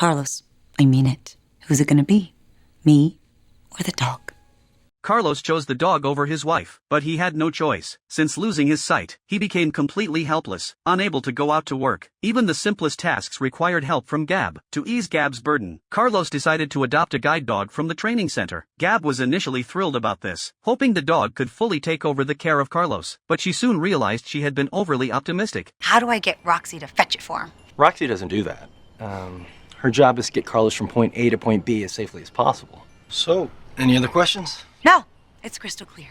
Carlos, I mean it. Who's it gonna be? Me or the dog? Carlos chose the dog over his wife, but he had no choice. Since losing his sight, he became completely helpless, unable to go out to work. Even the simplest tasks required help from Gab. To ease Gab's burden, Carlos decided to adopt a guide dog from the training center. Gab was initially thrilled about this, hoping the dog could fully take over the care of Carlos, but she soon realized she had been overly optimistic. How do I get Roxy to fetch it for him? Roxy doesn't do that. Her job is to get Carlos from point A to point B as safely as possible. So, any other questions? No, it's crystal clear.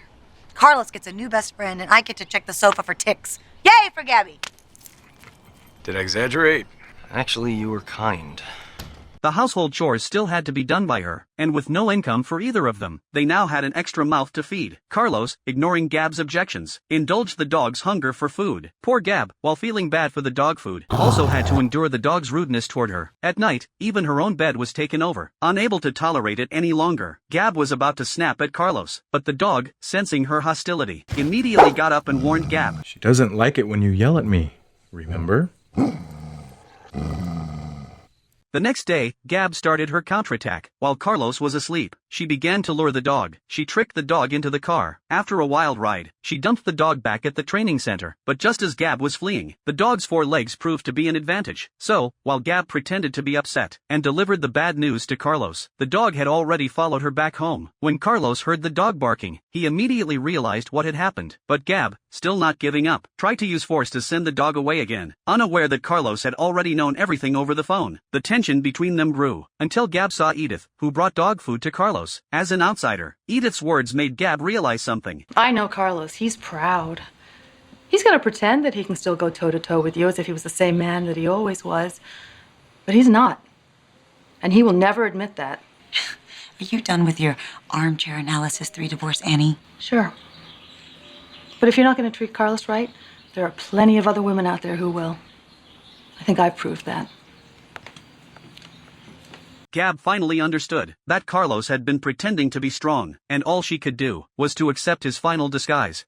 Carlos gets a new best friend, and I get to check the sofa for ticks. Yay for Gabby! Did I exaggerate? Actually, you were kind. The household chores still had to be done by her, and with no income for either of them, they now had an extra mouth to feed. Carlos, ignoring Gab's objections, indulged the dog's hunger for food. Poor Gab, while feeling bad for the dog food, also had to endure the dog's rudeness toward her. At night, even her own bed was taken over. Unable to tolerate it any longer, Gab was about to snap at Carlos, but the dog, sensing her hostility, immediately got up and warned Gab. She doesn't like it when you yell at me, remember? The next day, Gab started her counterattack. While Carlos was asleep, she began to lure the dog. She tricked the dog into the car. After a wild ride, she dumped the dog back at the training center. But just as Gab was fleeing, the dog's 4 legs proved to be an advantage. So, while Gab pretended to be upset and delivered the bad news to Carlos, the dog had already followed her back home. When Carlos heard the dog barking, he immediately realized what had happened. But Gab, still not giving up, tried to use force to send the dog away again, unaware that Carlos had already known everything over the phone. The tension between them grew, until Gab saw Edith, who brought dog food to Carlos. As an outsider, Edith's words made Gab realize something. I know Carlos. He's proud. He's gonna pretend that he can still go toe-to-toe with you as if he was the same man that he always was. But he's not. And he will never admit that. Are you done with your armchair analysis 3 divorce, Annie? Sure. But if you're not gonna treat Carlos right, there are plenty of other women out there who will. I think I've proved that. Gab finally understood that Carlos had been pretending to be strong, and all she could do was to accept his final disguise.